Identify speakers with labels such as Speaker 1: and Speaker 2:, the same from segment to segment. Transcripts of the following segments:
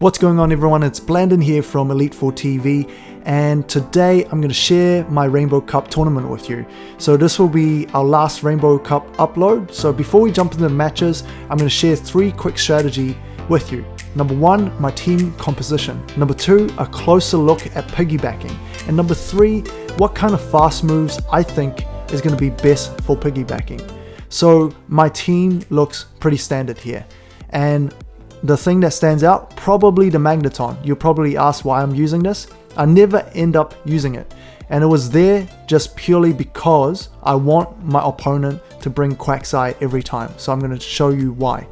Speaker 1: What's going on, everyone? It's Blandon here from EFTV, and today I'm going to share my Rainbow Cup tournament with you. So this will be our last Rainbow Cup upload. So before we jump into the matches, I'm going to share 3 quick strategy with you. Number 1, my team composition. Number 2, a closer look at piggybacking. And number 3, what kind of fast moves I think is going to be best for piggybacking. So my team looks pretty standard here. And the thing that stands out, probably the Magneton. You'll probably ask why I'm using this. I never end up using it. And it was there just purely because I want my opponent to bring Quagsire every time. So I'm going to show you why.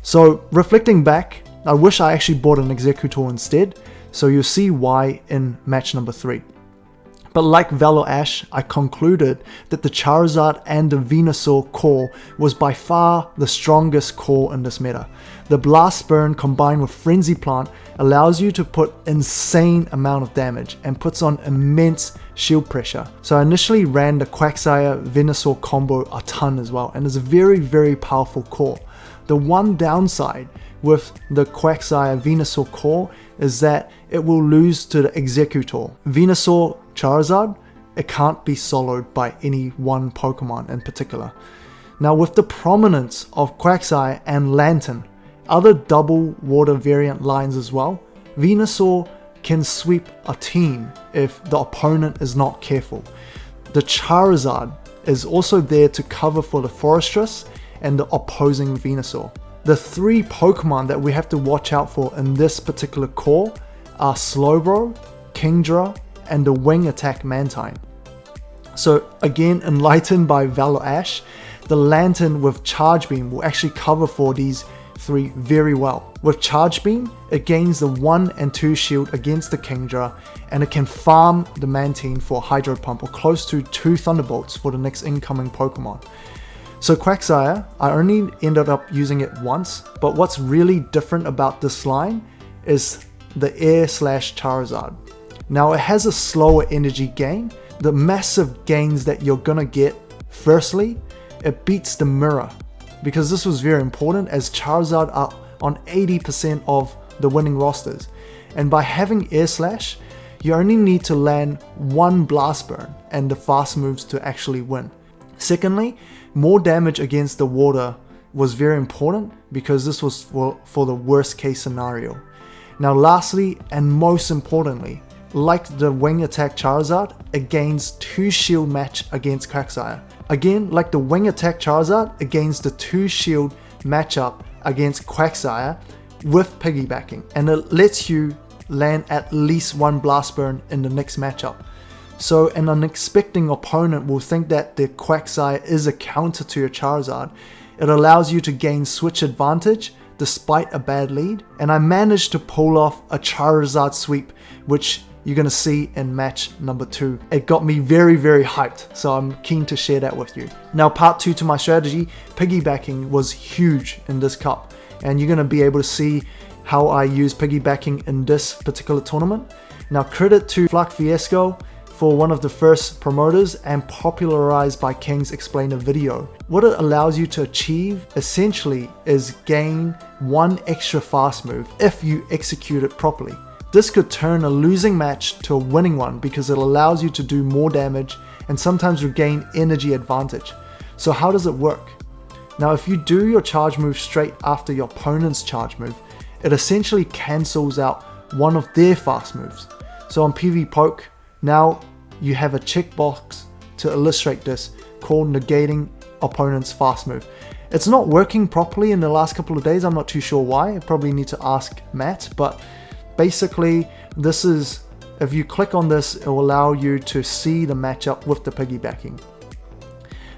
Speaker 1: So reflecting back, I wish I actually bought an Executor instead. So you'll see why in match number 3. But like ValorAsh, I concluded that the Charizard and the Venusaur core was by far the strongest core in this meta. The Blast Burn combined with Frenzy Plant allows you to put insane amount of damage and puts on immense shield pressure. So I initially ran the Quagsire Venusaur combo a ton as well, and it's a very powerful core. The one downside with the Quagsire Venusaur core is that it will lose to the Executor. Venusaur Charizard, it can't be soloed by any one Pokemon in particular. Now with the prominence of Quagsire and Lantern, other double water variant lines as well, Venusaur can sweep a team if the opponent is not careful. The Charizard is also there to cover for the Forestress and the opposing Venusaur. The 3 Pokemon that we have to watch out for in this particular core are Slowbro, Kingdra, and the Wing Attack Mantine. So again, enlightened by ValorAsh, the Lantern with Charge Beam will actually cover for these 3 very well. With Charge Beam, it gains the 1 and 2 shield against the Kingdra, and it can farm the Mantine for Hydro Pump or close to 2 Thunderbolts for the next incoming Pokemon. So Quagsire, I only ended up using it once, but what's really different about this line is the Air/Charizard. Now it has a slower energy gain. The massive gains that you're gonna get, firstly, it beats the mirror, because this was very important as Charizard are on 80% of the winning rosters. And by having Air Slash, you only need to land 1 Blast Burn and the fast moves to actually win. Secondly, more damage against the water was very important because this was for the worst case scenario. Now lastly, and most importantly, like the Wing Attack Charizard, it gains 2 shield match against Quagsire. Again, like the Wing Attack Charizard, it gains the 2 shield matchup against Quagsire with piggybacking, and it lets you land at least 1 Blast Burn in the next matchup. So an unexpecting opponent will think that the Quagsire is a counter to your Charizard. It allows you to gain switch advantage despite a bad lead, and I managed to pull off a Charizard sweep, which you're going to see in match number 2. It got me very hyped, so I'm keen to share that with you. Now part 2 to my strategy, piggybacking was huge in this cup, and you're going to be able to see how I use piggybacking in this particular tournament. Now credit to Flak Fiesco for one of the first promoters and popularized by King's Explainer video. What it allows you to achieve essentially is gain 1 extra fast move if you execute it properly. This could turn a losing match to a winning one because it allows you to do more damage and sometimes regain energy advantage. So how does it work? Now if you do your charge move straight after your opponent's charge move, it essentially cancels out one of their fast moves. So on PV Poke, now you have a checkbox to illustrate this called negating opponent's fast move. It's not working properly in the last couple of days. I'm not too sure why. I probably need to ask Matt, but basically this is, if you click on this, it will allow you to see the matchup with the piggybacking.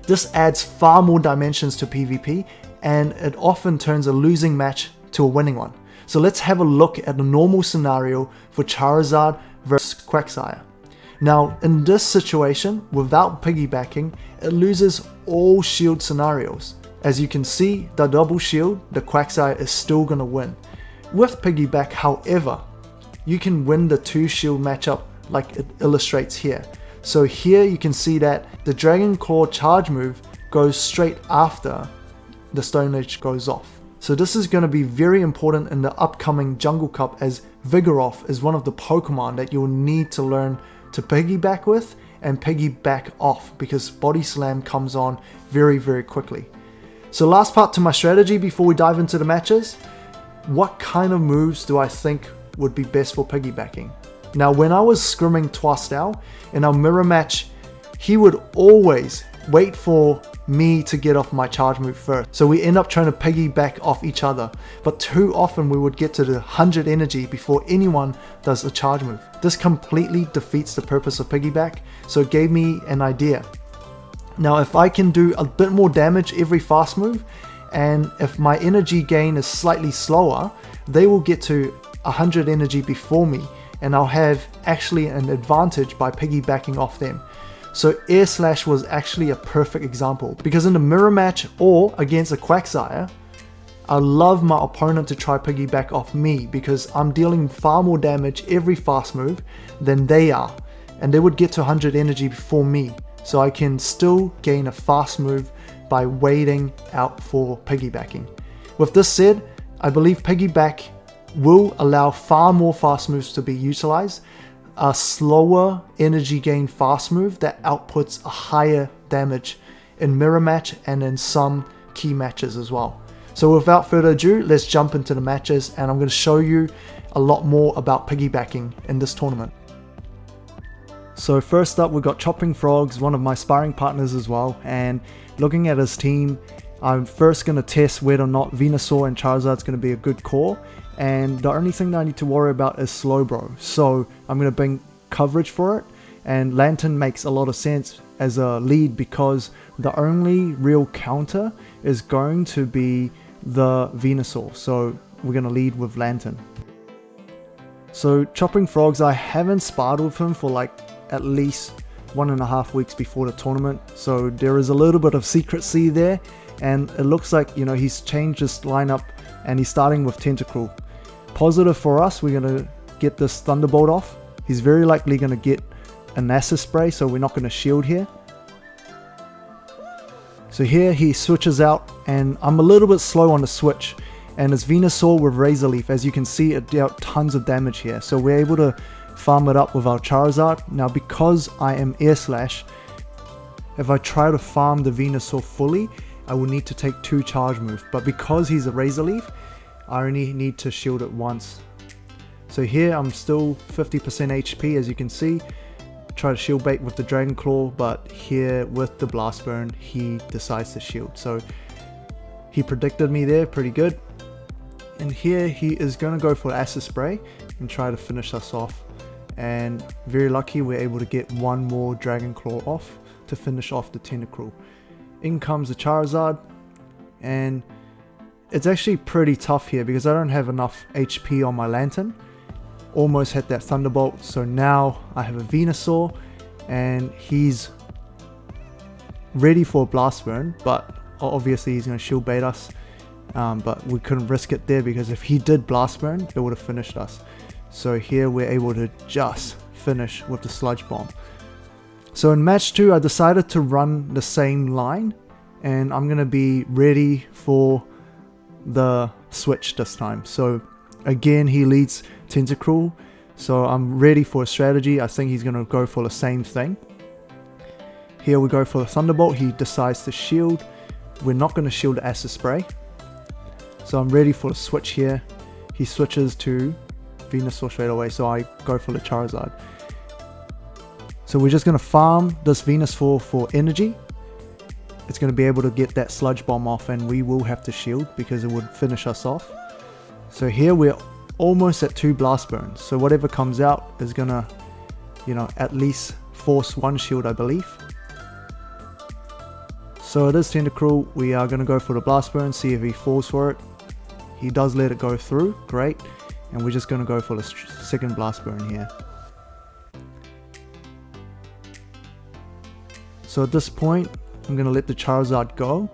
Speaker 1: This adds far more dimensions to PvP, and it often turns a losing match to a winning one. So let's have a look at the normal scenario for Charizard versus Quagsire. Now in this situation, without piggybacking, it loses all shield scenarios. As you can see, the double shield, the Quagsire is still gonna win. With piggyback, however, you can win the 2 shield matchup like it illustrates here. So here you can see that the Dragon Claw charge move goes straight after the Stone Edge goes off. So this is going to be very important in the upcoming Jungle Cup, as Vigoroth is one of the Pokemon that you'll need to learn to piggyback with and piggyback off, because Body Slam comes on very, very quickly. So last part to my strategy before we dive into the matches, what kind of moves do I think would be best for piggybacking? Now when I was scrimming Twastau in our mirror match, he would always wait for me to get off my charge move first. So we end up trying to piggyback off each other, but too often we would get to the 100 energy before anyone does a charge move. This completely defeats the purpose of piggyback, so it gave me an idea. Now if I can do a bit more damage every fast move, and if my energy gain is slightly slower, they will get to 100 energy before me, and I'll have actually an advantage by piggybacking off them. So Air Slash was actually a perfect example, because in the mirror match or against a Quagsire, I love my opponent to try piggyback off me, because I'm dealing far more damage every fast move than they are, and they would get to 100 energy before me. So I can still gain a fast move by waiting out for piggybacking. With this said, I believe piggyback will allow far more fast moves to be utilized, a slower energy gain fast move that outputs a higher damage in mirror match and in some key matches as well. So without further ado, let's jump into the matches, and I'm going to show you a lot more about piggybacking in this tournament. So first up, we've got Chopping Frogs, one of my sparring partners as well, and looking at his team, I'm first going to test whether or not Venusaur and Charizard is going to be a good core, and the only thing that I need to worry about is Slowbro. So I'm going to bring coverage for it, and Lantern makes a lot of sense as a lead, because the only real counter is going to be the Venusaur, so we're going to lead with Lantern. So Chopping Frogs, I haven't sparred with him for like at least 1.5 weeks before the tournament, so there is a little bit of secrecy there, and it looks like, you know, he's changed his lineup and he's starting with Tentacruel. Positive for us, we're going to get this Thunderbolt off. He's very likely going to get an Acid Spray, so we're not going to shield here. So here he switches out, and I'm a little bit slow on the switch, and it's Venusaur with Razor Leaf. As you can see, it dealt tons of damage here, so we're able to farm it up with our Charizard. Now because I am Air Slash, if I try to farm the Venusaur fully, I will need to take 2 charge moves, but because he's a Razor Leaf, I only need to shield it once. So here I'm still 50% HP, as you can see. Try to shield bait with the Dragon Claw, but here with the Blast Burn he decides to shield. So he predicted me there pretty good, and here he is going to go for Acid Spray and try to finish us off. And very lucky, we're able to get one more Dragon Claw off to finish off the Tentacruel. In comes the Charizard, and it's actually pretty tough here because I don't have enough HP on my Lantern. Almost hit that Thunderbolt, so now I have a Venusaur and he's ready for a Blast Burn, but obviously he's going to shield bait us, but we couldn't risk it there, because if he did Blast Burn, it would have finished us. So here we're able to just finish with the Sludge Bomb. So in match 2, I decided to run the same line, and I'm going to be ready for the switch this time. So again, he leads Tentacruel, so I'm ready for a strategy. I think he's going to go for the same thing. Here we go for the Thunderbolt. He decides to shield. We're not going to shield the Acid Spray, so I'm ready for the switch here. He switches to Venusaur straight away, so I go for the Charizard. So we're just going to farm this Venusaur for energy. It's going to be able to get that Sludge Bomb off, and we will have to shield because it would finish us off. So here we're almost at 2 Blast Burns, so whatever comes out is going to, you know, at least force 1 shield, I believe. So it is Tentacruel. We are going to go for the Blast Burn, see if he falls for it. He does let it go through, great. And we're just going to go for the second Blast Burn here. So at this point, I'm going to let the Charizard go.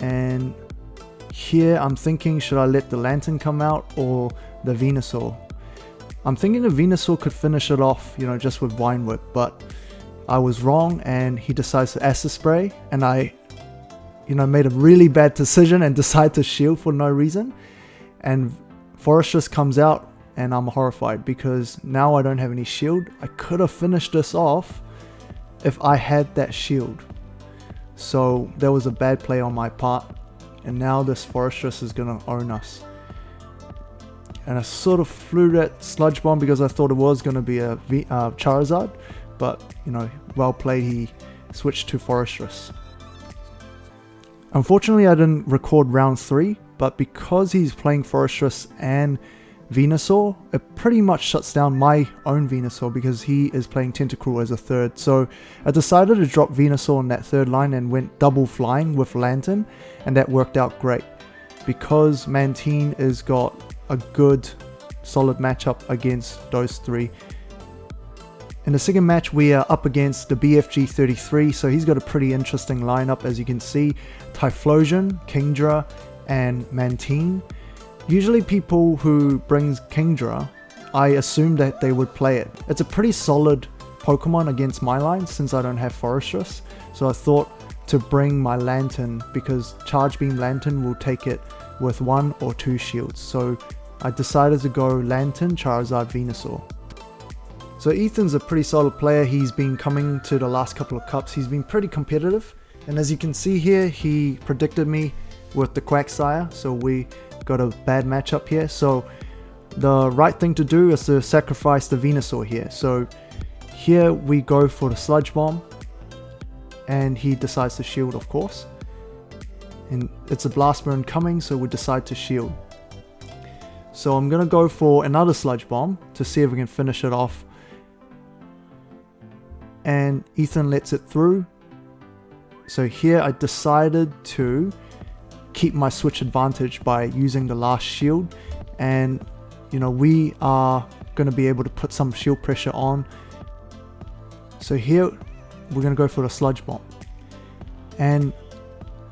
Speaker 1: And here I'm thinking, should I let the Lantern come out or the Venusaur? I'm thinking the Venusaur could finish it off, you know, just with Vine Whip, but I was wrong, and he decides to Acid Spray, and made a really bad decision and decided to shield for no reason. And ValorAsh comes out and I'm horrified because now I don't have any shield. I could have finished this off if I had that shield. So that was a bad play on my part. And now this ValorAsh is going to own us. And I sort of flew that Sludge Bomb because I thought it was going to be a Charizard. But, well played, he switched to ValorAsh. Unfortunately, I didn't record round 3. But because he's playing ValorAsh and Venusaur, it pretty much shuts down my own Venusaur because he is playing Tentacruel as a third. So I decided to drop Venusaur on that third line and went double flying with Lantern, and that worked out great because Mantine has got a good solid matchup against those 3. In the second match, we are up against the BFG 33, so he's got a pretty interesting lineup, as you can see. Typhlosion, Kingdra, and Mantine. Usually people who brings Kingdra, I assume that they would play it. It's a pretty solid Pokemon against my line since I don't have ValorAsh, so I thought to bring my Lantern because Charge Beam Lantern will take it with 1 or 2 shields. So I decided to go Lantern, Charizard, Venusaur. So Ethan's a pretty solid player. He's been coming to the last couple of cups. He's been pretty competitive. And as you can see here, he predicted me with the Quagsire. So we got a bad matchup here. So the right thing to do is to sacrifice the Venusaur here. So here we go for the Sludge Bomb. And he decides to shield, of course. And it's a Blast Burn coming, so we decide to shield. So I'm going to go for another Sludge Bomb to see if we can finish it off. And Ethan lets it through. So here I decided to keep my switch advantage by using the last shield. And, we are going to be able to put some shield pressure on. So here we're going to go for the Sludge Bomb. And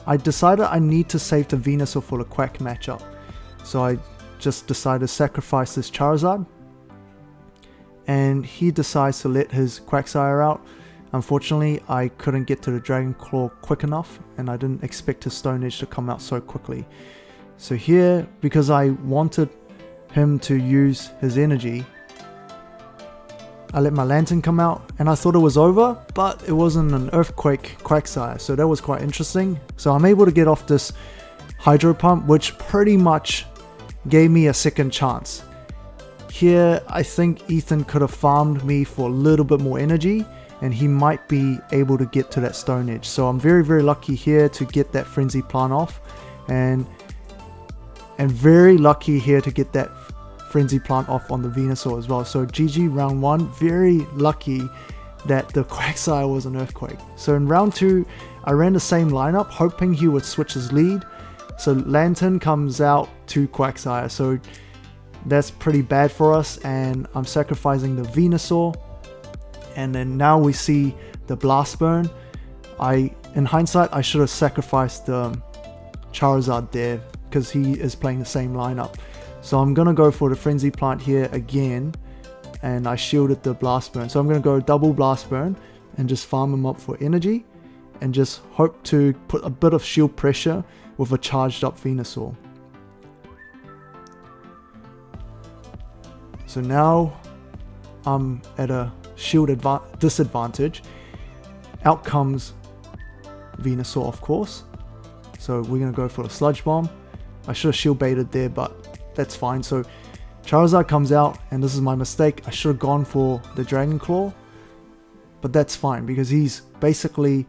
Speaker 1: I decided I need to save the Venusaur for the Quack matchup. So I just decided to sacrifice this Charizard. And he decides to let his Quagsire out. Unfortunately, I couldn't get to the Dragon Claw quick enough, and I didn't expect his Stone Edge to come out so quickly. So here, because I wanted him to use his energy, I let my Lantern come out, and I thought it was over, but it wasn't an Earthquake Quagsire, so that was quite interesting. So I'm able to get off this Hydro Pump, which pretty much gave me a second chance. Here, I think Ethan could have farmed me for a little bit more energy, and he might be able to get to that Stone Edge. So I'm very, very lucky here to get that Frenzy Plant off, and very lucky here to get that Frenzy Plant off on the Venusaur as well. So GG round 1, very lucky that the Quagsire was an Earthquake. So in round 2, I ran the same lineup, hoping he would switch his lead. So Lantern comes out to Quagsire. So that's pretty bad for us, and I'm sacrificing the Venusaur. And then now we see the Blast Burn. In hindsight, I should have sacrificed the Charizard there because he is playing the same lineup. So I'm gonna go for the Frenzy Plant here again, and I shielded the Blast Burn. So I'm gonna go double Blast Burn and just farm him up for energy, and just hope to put a bit of shield pressure with a charged up Venusaur. So now I'm at a shield disadvantage. Out comes Venusaur, of course. So we're going to go for a Sludge Bomb. I should have shield baited there, but that's fine. So Charizard comes out, and this is my mistake. I should have gone for the Dragon Claw, but that's fine because he's basically,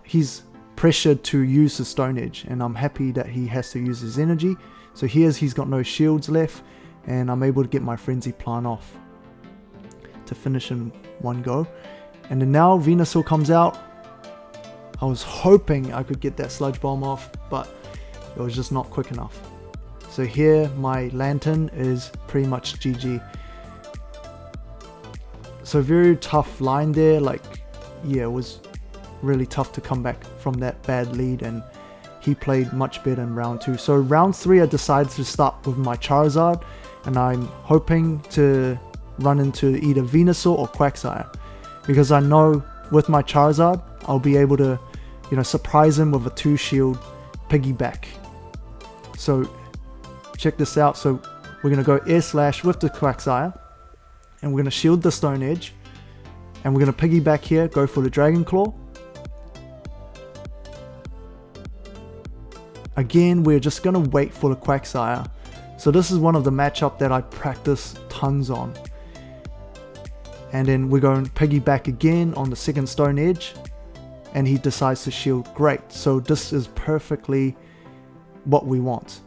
Speaker 1: he's pressured to use the Stone Edge, and I'm happy that he has to use his energy. So he's got no shields left, and I'm able to get my Frenzy Plant off to finish in one go. And then now Venusaur comes out. I was hoping I could get that Sludge Bomb off, but it was just not quick enough. So here my Lantern is pretty much GG. So very tough line there, it was really tough to come back from that bad lead, and he played much better in round 2. So round 3 I decided to start with my Charizard, and I'm hoping to run into either Venusaur or Quagsire, because I know with my Charizard I'll be able to surprise him with a 2-shield piggyback. So check this out. So we're going to go air slash with the Quagsire, and we're going to shield the Stone Edge, and we're going to piggyback here, go for the Dragon Claw. Again, we're just going to wait for the Quagsire. So this is one of the matchup that I practice tons on. And then we're going piggyback again on the second Stone Edge, and he decides to shield. Great. So this is perfectly what we want.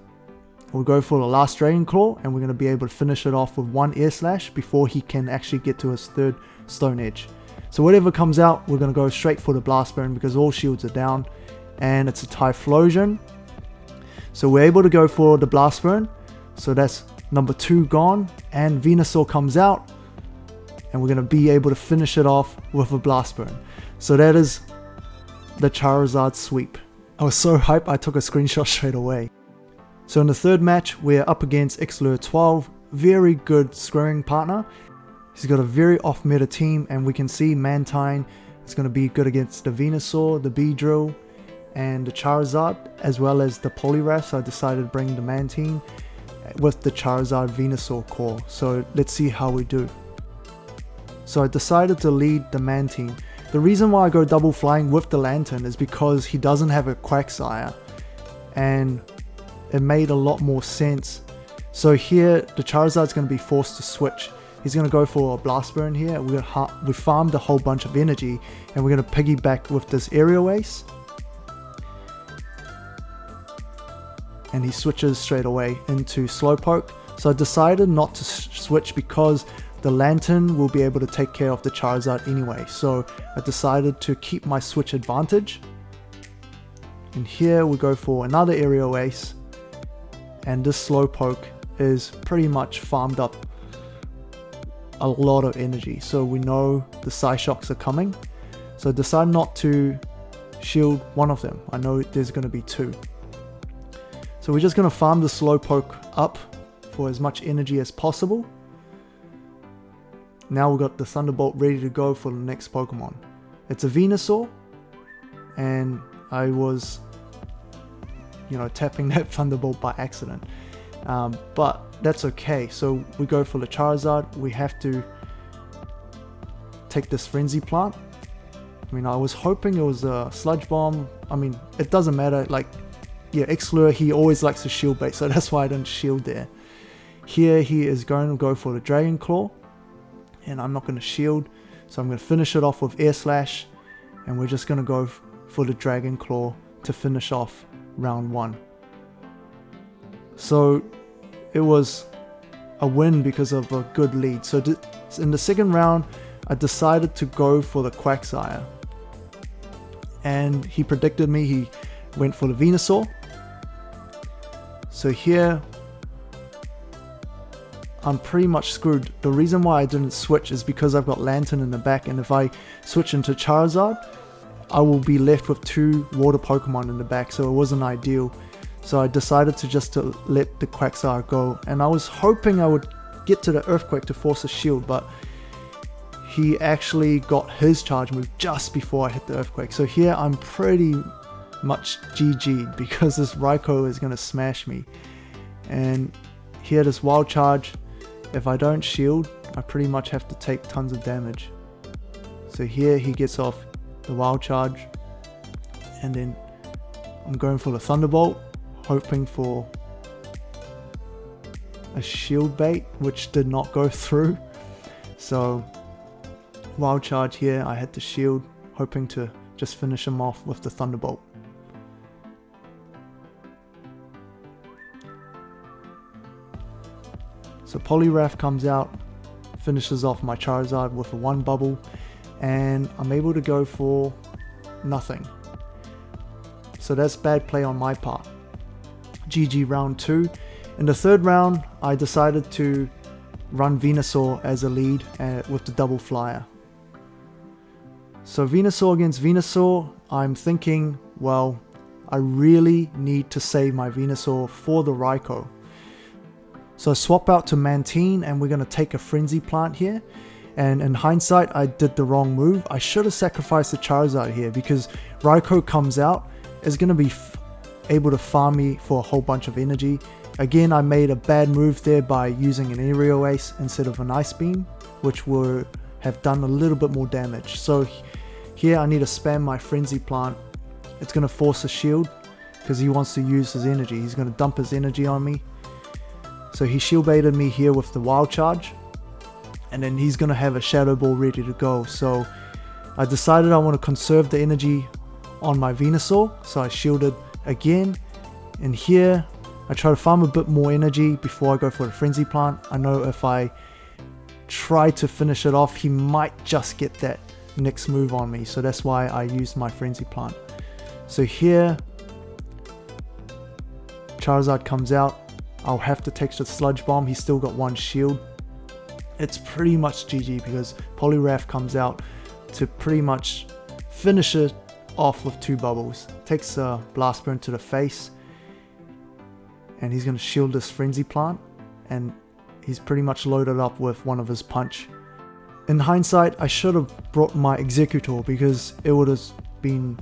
Speaker 1: We'll go for the last Dragon Claw, and we're going to be able to finish it off with 1 air slash before he can actually get to his third Stone Edge. So whatever comes out, we're going to go straight for the Blast Burn because all shields are down, and it's a Typhlosion. So we're able to go for the Blast Burn. So that's number 2 gone, and Venusaur comes out, and we're going to be able to finish it off with a Blast Burn. So that is the Charizard sweep. I was so hyped I took a screenshot straight away. So in the third match, we're up against EFTV, very good scoring partner. He's got a very off-meta team, and we can see Mantine is going to be good against the Venusaur, the Beedrill, and the Charizard, as well as the ValorAsh. So I decided to bring the Mantine with the Charizard Venusaur core. So let's see how we do. So I decided to lead the Mantine. The reason why I go double flying with the Lantern is because he doesn't have a Quagsire, and it made a lot more sense. So here the Charizard's going to be forced to switch. He's going to go for a Blast Burn here. We farmed a whole bunch of energy, and we're going to piggyback with this Aerial Ace. And he switches straight away into Slowpoke. So I decided not to switch because the Lantern will be able to take care of the Charizard anyway. So I decided to keep my switch advantage. And here we go for another Aerial Ace. And this Slowpoke is pretty much farmed up a lot of energy. So we know the Psyshocks are coming. So I decided not to shield one of them. I know there's going to be 2. So we're just going to farm the Slowpoke up for as much energy as possible. Now we've got the Thunderbolt ready to go for the next Pokemon. It's a Venusaur, and I was, tapping that Thunderbolt by accident. But that's okay. So we go for the Charizard. We have to take this Frenzy Plant. I was hoping it was a Sludge Bomb. It doesn't matter. Exclure, he always likes to shield bait, so that's why I didn't shield there. Here he is going to go for the Dragon Claw, and I'm not going to shield, so I'm going to finish it off with Air Slash, and we're just going to go for the Dragon Claw to finish off round 1. So it was a win because of a good lead. So in the second round, I decided to go for the Quagsire, and he predicted me. He went for the Venusaur. So here, I'm pretty much screwed. The reason why I didn't switch is because I've got Lantern in the back, and if I switch into Charizard, I will be left with 2 water Pokemon in the back, so it wasn't ideal. So I decided to let the Quagsire go, and I was hoping I would get to the Earthquake to force a shield, but he actually got his charge move just before I hit the Earthquake. So here I'm pretty much GG'd because this Raikou is going to smash me. And here this Wild Charge, if I don't shield, I pretty much have to take tons of damage. So here he gets off the Wild Charge, and then I'm going for the Thunderbolt, hoping for a shield bait, which did not go through. So Wild Charge here, I had to shield, hoping to just finish him off with the Thunderbolt. So Poliwrath comes out, finishes off my Charizard with a 1 bubble, and I'm able to go for nothing. So that's bad play on my part. GG round 2. In the third round, I decided to run Venusaur as a lead with the double flyer. So Venusaur against Venusaur, I'm thinking, well, I really need to save my Venusaur for the Raikou. So I swap out to Mantine, and we're going to take a Frenzy Plant here. And in hindsight, I did the wrong move. I should have sacrificed the Charizard here, because Raikou comes out, is going to be able to farm me for a whole bunch of energy. Again, I made a bad move there by using an aerial ace instead of an ice beam, which would have done a little bit more damage. So here I need to spam my frenzy plant. It's going to force a shield because he wants to use his energy. He's going to dump his energy on me. So he shield baited me here with the wild charge, and then he's going to have a shadow ball ready to go. So I decided I want to conserve the energy on my Venusaur, so I shielded again, and here I try to farm a bit more energy before I go for the frenzy plant. I know if I try to finish it off, he might just get that next move on me, so that's why I used my frenzy plant. So here Charizard comes out, I'll have to take the sludge bomb. He's still got one shield. It's pretty much GG because Poliwrath comes out to pretty much finish it off with two bubbles. Takes a blast burn to the face, and he's going to shield this frenzy plant, and he's pretty much loaded up with one of his punch. In hindsight, I should have brought my Executor because it would have been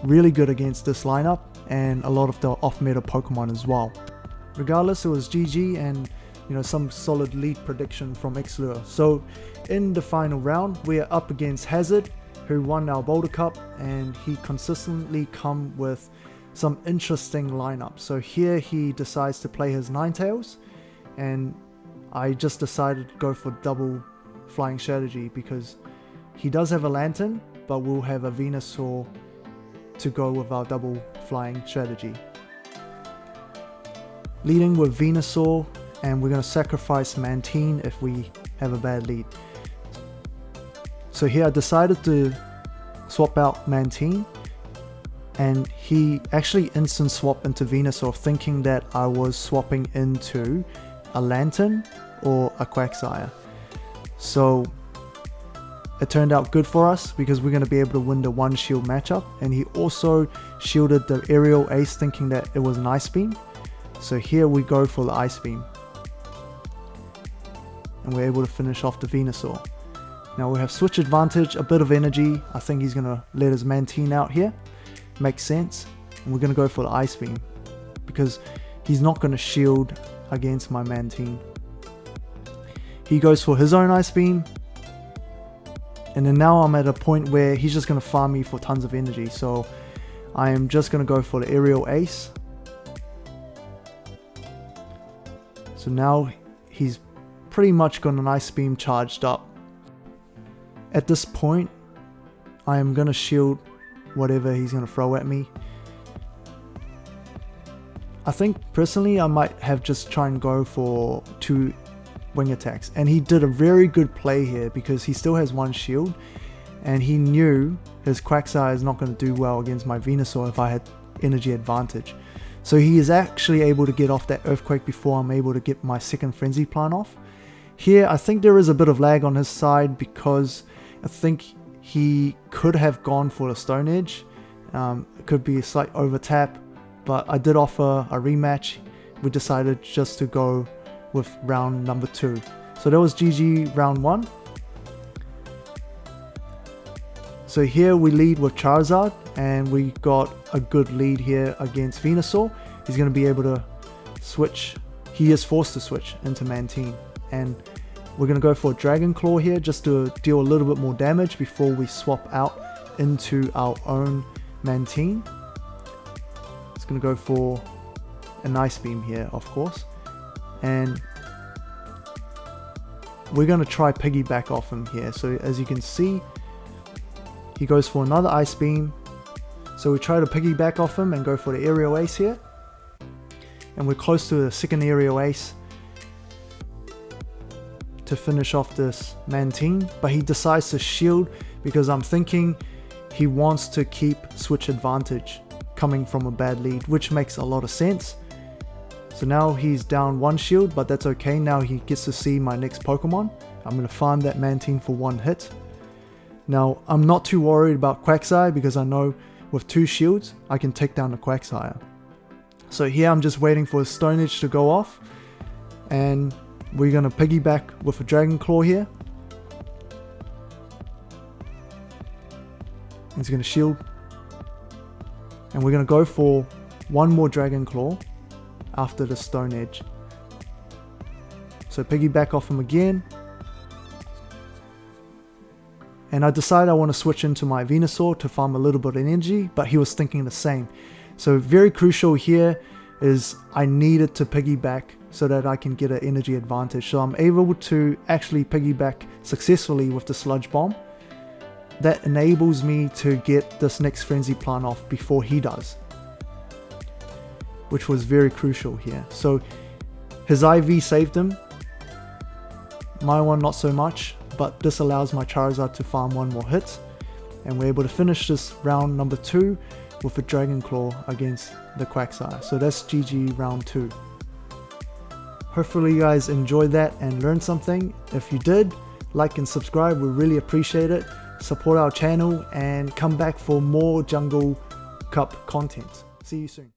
Speaker 1: really good against this lineup and a lot of the off-meta Pokemon as well. Regardless, it was GG and some solid lead prediction from Xlure. So in the final round, we are up against Hazard, who won our Boulder Cup, and he consistently come with some interesting lineups. So here he decides to play his Ninetales, and I just decided to go for double flying strategy because he does have a Lantern, but we'll have a Venusaur to go with our double flying strategy. Leading with Venusaur, and we're going to sacrifice Mantine if we have a bad lead. So here I decided to swap out Mantine, and he actually instant swapped into Venusaur, thinking that I was swapping into a Lantern or a Quagsire. So it turned out good for us because we're going to be able to win the one shield matchup, and he also shielded the aerial ace thinking that it was an ice beam. So here we go for the ice beam, and we're able to finish off the Venusaur. Now we have switch advantage, a bit of energy. I think he's going to let his Mantine out here. Makes sense. And we're going to go for the ice beam because he's not going to shield against my Mantine. He goes for his own ice beam, and then now I'm at a point where he's just going to farm me for tons of energy. So I am just going to go for the aerial ace. So now he's pretty much got an ice beam charged up. At this point, I am going to shield whatever he's going to throw at me. I think personally I might have just try and go for 2 wing attacks, and he did a very good play here because he still has one shield, and he knew his Quagsire is not going to do well against my Venusaur if I had energy advantage. So he is actually able to get off that Earthquake before I'm able to get my second Frenzy Plant off. Here I think there is a bit of lag on his side because I think he could have gone for the Stone Edge. It could be a slight over tap, but I did offer a rematch. We decided just to go with round number 2. So that was GG round 1. So here we lead with Charizard, and we got a good lead here against Venusaur. He's going to be able to switch. He is forced to switch into Mantine, and we're going to go for a Dragon Claw here just to deal a little bit more damage before we swap out into our own Mantine. It's going to go for an Ice Beam here, of course, and we're going to try Piggyback off him here. So as you can see, he goes for another Ice Beam. So we try to Piggyback off him and go for the Aerial Ace here, and we're close to the second Aerial Ace to finish off this Mantine, but he decides to shield because I'm thinking he wants to keep switch advantage coming from a bad lead, which makes a lot of sense. So now he's down 1 shield, but that's okay. Now he gets to see my next Pokemon. I'm going to farm that Mantine for 1 hit. Now I'm not too worried about Quagsire because I know with 2 shields I can take down the Quagsire. So here I'm just waiting for a Stone Edge to go off, and we're going to Piggyback with a Dragon Claw here. He's going to shield. And we're going to go for one more Dragon Claw after the Stone Edge. So piggyback off him again. And I decided I want to switch into my Venusaur to farm a little bit of energy, but he was thinking the same. So very crucial here is I needed to piggyback so that I can get an energy advantage. So I'm able to actually piggyback successfully with the Sludge Bomb. That enables me to get this next Frenzy Plant off before he does, which was very crucial here. So his IV saved him, my one not so much, but this allows my Charizard to farm one more hit, and we're able to finish this round number 2 with a Dragon Claw against the Quagsire. So that's GG round 2. Hopefully you guys enjoyed that and learned something. If you did, like and subscribe, we really appreciate it. Support our channel and come back for more Jungle Cup content. See you soon.